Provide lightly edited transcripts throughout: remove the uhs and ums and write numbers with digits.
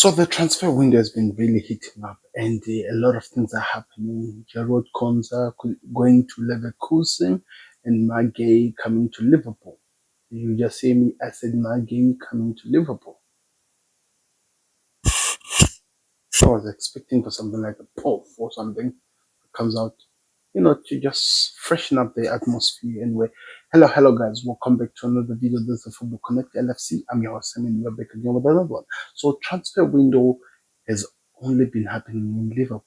So the transfer window has been really heating up, and a lot of things are happening. Quansah going to Leverkusen, and Marc coming to Liverpool. You just hear me? I said Marc coming to Liverpool. I was expecting for something like a puff or something that comes out, to just freshen up the atmosphere. Anyway, hello guys, welcome back to another video. This is Football Connect LFC. I'm your host, and we're back again with another one. So transfer window has only been happening in Liverpool.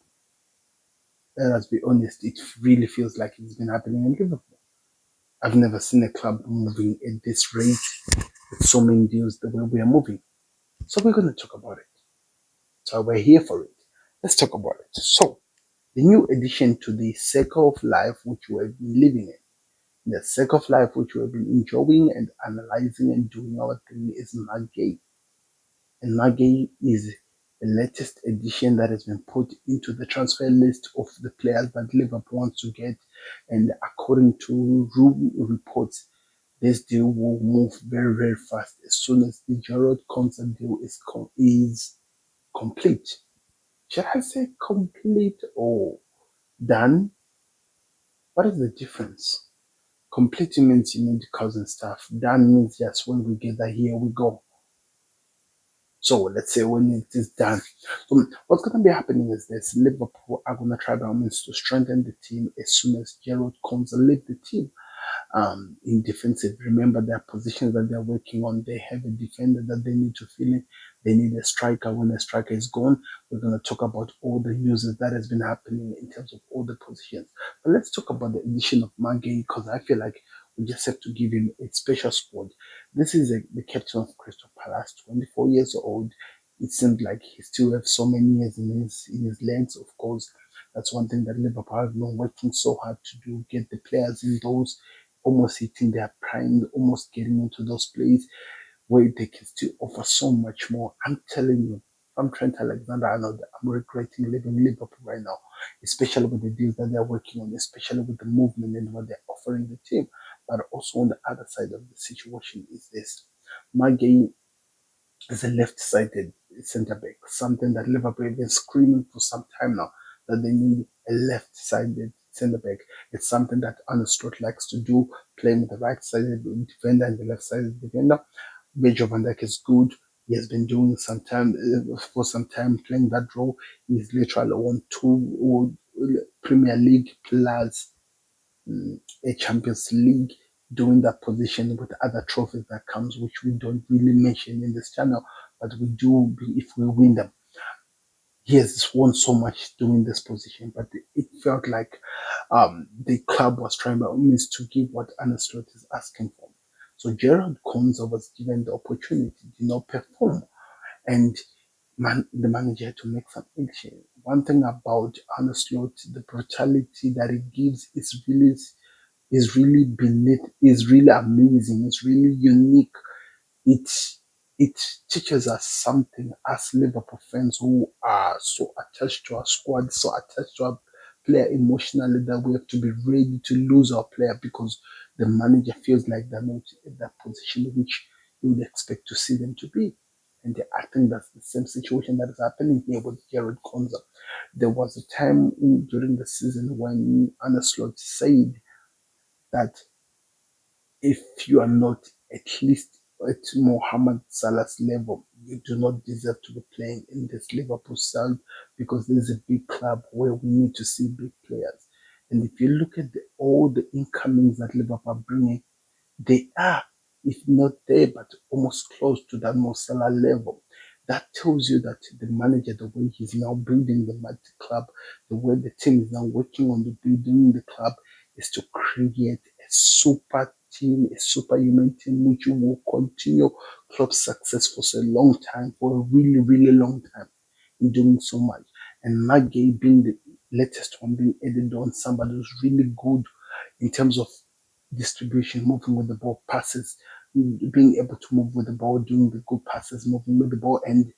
Let's be honest, it really feels like it's been happening in Liverpool. I've never seen a club moving at this rate with so many deals the way we are moving. So we're going to talk about it. So we're here for it. Let's talk about it. So the new addition to the circle of life which we have been living in, the circle of life which we have been enjoying and analyzing and doing our thing, is Marc. And Marc is the latest addition that has been put into the transfer list of the players that Liverpool wants to get. And according to room reports, this deal will move very, very fast as soon as the Quansah deal is complete. Should I say complete or done? What is the difference? Complete means you need cousin stuff. Done means just when we get that, here we go. So let's say when it is done. So what's going to be happening is this: Liverpool are going to try by all means to strengthen the team as soon as Quansah leaves the team. In defensive, remember their positions that they're working on. They have a defender that they need to fill in. They need a striker. When a striker is gone, we're going to talk about all the news that has been happening in terms of all the positions. But let's talk about the addition of Marc, because I feel like we just have to give him a special spot. This is the captain of Crystal Palace, 24 years old. It seems like he still has so many years in his legs. Of course, that's one thing that Liverpool have been working so hard to do, get the players in those almost hitting their prime, almost getting into those plays where they can still offer so much more. I'm telling you, I'm Trent Alexander-Arnold. I'm regretting living in Liverpool right now, especially with the deals that they're working on, especially with the movement and what they're offering the team. But also on the other side of the situation is this: Marc is a left-sided centre back, something that Liverpool have been screaming for some time now, that they need a left-sided centre back. It's something that Arne Slot likes to do, playing with the right-sided defender and the left-sided defender. Virgil van Dijk is good. He has been doing for some time playing that role. He's literally won 2 Premier League plus a Champions League, doing that position with other trophies that comes, which we don't really mention in this channel, but we do if we win them. He has won so much doing this position, but it felt like the club was trying by all means to give what Arne Slot is asking for. So Quansah was given the opportunity to perform, and the manager had to make some action. One thing about Arne Slot, the brutality that it gives is really beneath, is really amazing, it's really unique. It teaches us something as Liverpool fans who are so attached to our squad, so attached to our player emotionally, that we have to be ready to lose our player because the manager feels like they're not at that position which you would expect to see them to be. And I think that's the same situation that is happening here with Quansah. There was a time during the season when Arne Slot said that if you are not at least at Mohamed Salah's level, you do not deserve to be playing in this Liverpool side, because this is a big club where we need to see big players. And if you look at all the incomings that Liverpool are bringing, they are, if not there, but almost close to that Mo Salah level. That tells you that the manager, the way he's now building the club, the way the team is now working on the building the club, is to create a super team, a superhuman team, which will continue club success for a long time, for a really, really long time, in doing so much. And Marc being the latest one being added on, somebody who's really good in terms of distribution, moving with the ball, passes, being able to move with the ball, doing the good passes, moving with the ball, and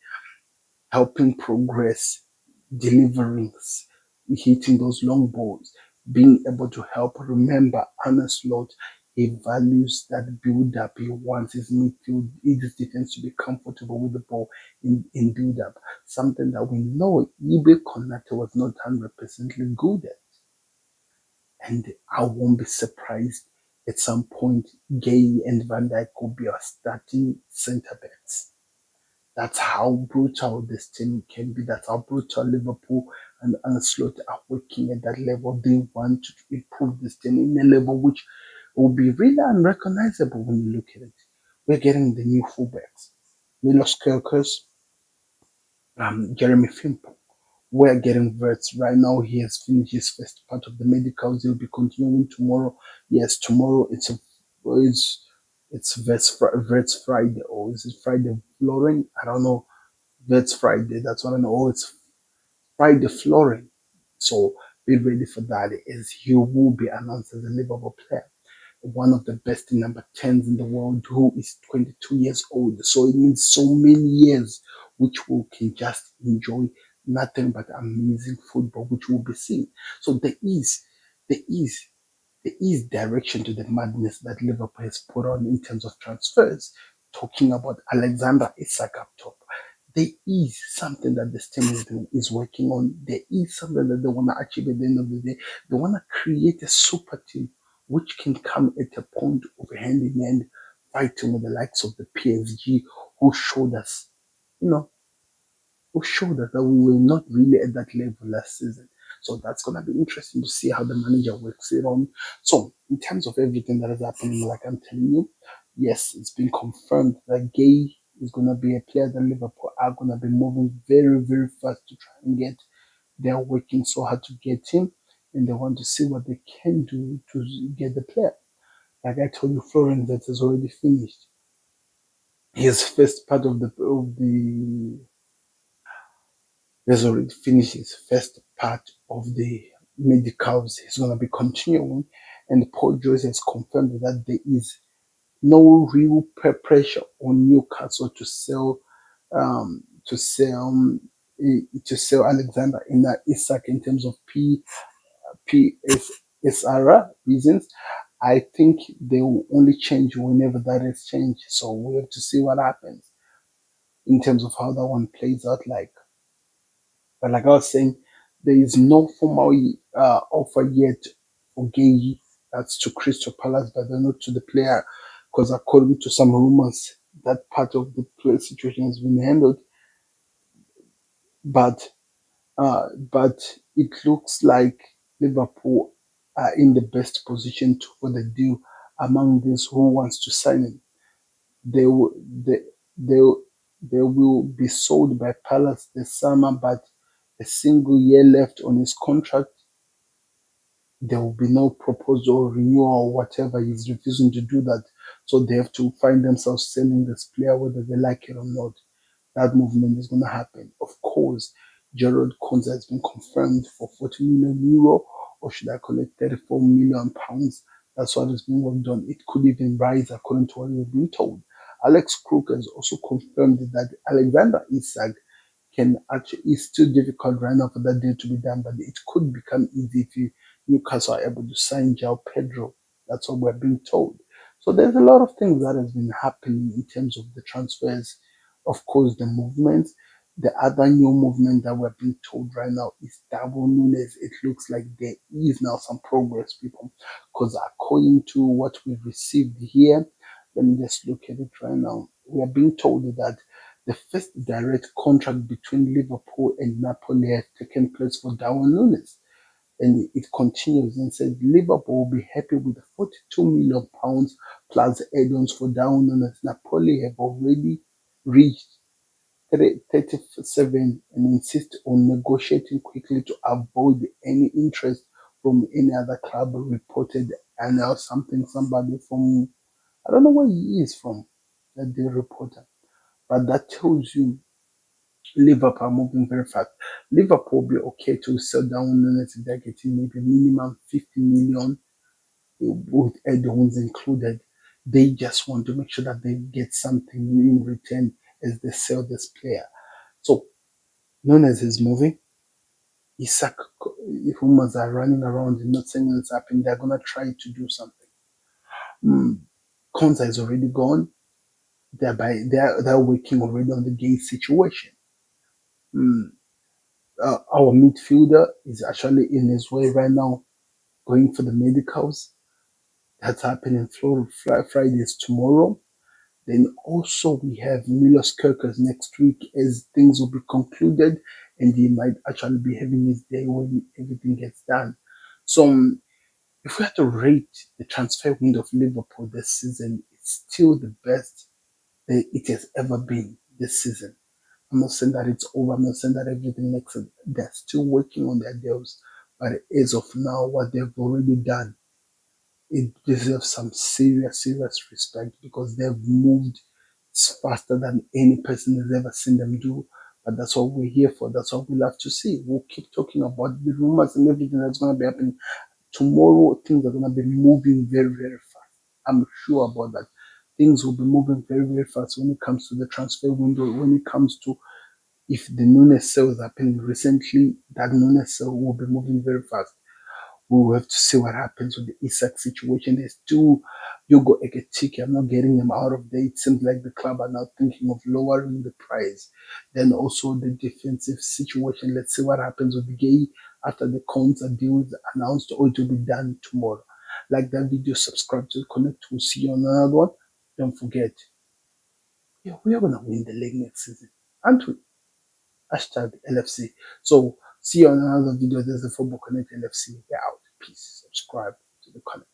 helping progress, delivering, hitting those long balls, being able to help. Remember, Arne Slot, he values that build up. He wants his midfield, his defense to be comfortable with the ball in build up. something that we know eBay Connector was not 100% good at. And I won't be surprised at some point Guehi and Van Dijk could be our starting centre backs. That's how brutal this team can be. That's how brutal Liverpool and Ancelotti are working at that level. They want to improve this team in a level which will be really unrecognizable when you look at it. We're getting the new fullbacks. Milos Kerkers, Jeremy Frimpong. We're getting Wirtz. Right now, he has finished his first part of the medicals. He'll be continuing tomorrow. Yes, tomorrow it's Wirtz Friday, or is it Friday Flooring? I don't know. Wirtz Friday. That's what I know. Oh, it's Friday Flooring. So be ready for that, as he will be announced as a Liverpool player, one of the best number 10s in the world, who is 22 years old. So it means so many years which we can just enjoy nothing but amazing football which we'll be seeing. So there is there is direction to the madness that Liverpool has put on in terms of transfers. Talking about Alexander Isak up top, there is something that this team is working on. There is something that they want to achieve at the end of the day. They want to create a super team which can come at a point of hand in hand fighting with the likes of the PSG, who showed us, you know, who showed us that we were not really at that level last season. So that's going to be interesting to see how the manager works it on. So, in terms of everything that is happening, like I'm telling you, yes, it's been confirmed that Guehi is going to be a player that Liverpool are going to be moving very, very fast to try and get. They're working so hard to get him, and they want to see what they can do to get the player. Like I told you, Florian Wirtz has already finished his first part of the has already finished his first part of the medicals. He's going to be continuing, and Paul Joyce has confirmed that there is no real pressure on Newcastle to sell to sell Alexander in Isak in terms of PSR reasons. I think they will only change whenever that is changed. So we have to see what happens in terms of how that one plays out. But like I was saying, there is no formal offer yet for Guehi. That's to Crystal Palace, but they're not to the player, because according to some rumors, that part of the play situation has been handled. But but it looks like Liverpool are in the best position for the deal among these who wants to sign him. They will they, they will be sold by Palace this summer, but a single year left on his contract. There will be no proposal or renewal or whatever. He's refusing to do that. So they have to find themselves selling this player whether they like it or not. That movement is going to happen. Of course, Gerald Quansah has been confirmed for 40 million euro, or should I call it 34 million pounds. That's what has been worked on. It could even rise according to what we've been told. Alex Crook has also confirmed that Alexander Isak can actually, it's still difficult right now for that deal to be done, but it could become easy if Newcastle are able to sign João Pedro. That's what we're being told. So there's a lot of things that has been happening in terms of the transfers. Of course, the movements. The other new movement that we're being told right now is Darwin Nunes. It looks like there is now some progress, people, because according to what we've received here, let me just look at it right now. We are being told that the first direct contract between Liverpool and Napoli has taken place for Darwin Nunes. And it continues and said Liverpool will be happy with the £42 million plus add-ons for Darwin Nunes. Napoli have already reached 37 and insist on negotiating quickly to avoid any interest from any other club, reported. And now somebody from, I don't know where he is from, that the reporter, but that tells you Liverpool are moving very fast. Liverpool will be okay to sell down Nunes if they're getting maybe minimum 50 million with add-ons included. They just want to make sure that they get something in return as they sell this player. So Nunes is moving. Isak, rumors are running around and not saying it's happening. They're gonna try to do something. Quansah is already gone. They're working already on the Guehi situation. Mm, our midfielder is actually in his way right now, going for the medicals. That's happening Fridays tomorrow. Then also we have Milos Kerkers next week as things will be concluded, and he might actually be having his day when everything gets done. So if we had to rate the transfer window of Liverpool this season, it's still the best that it has ever been this season. I'm not saying that it's over. I'm not saying that everything makes it. They're still working on their deals, but as of now, what they've already done, it deserves some serious respect because they've moved faster than any person has ever seen them do. But that's what we're here for. That's what we love to see. We'll keep talking about the rumors and everything that's going to be happening. Tomorrow, things are going to be moving very fast. I'm sure about that. Things will be moving very fast when it comes to the transfer window, when it comes to if the Nunes sale is happening recently, that Nunes sale will be moving very fast. We will have to see what happens with the Isak situation. There's still Hugo Ekitike. I'm not getting him out of there. It seems like the club are now thinking of lowering the price. Then also the defensive situation. Let's see what happens with Guehi after the Quansah deal is announced or it will be done tomorrow. Like that video, subscribe to Connect. We'll see you on another one. Don't forget, yeah, we are gonna win the league next season, aren't we? Hashtag LFC. So see you on another video. There's the Football Connect LFC. We're out. Peace. Subscribe to the Connect.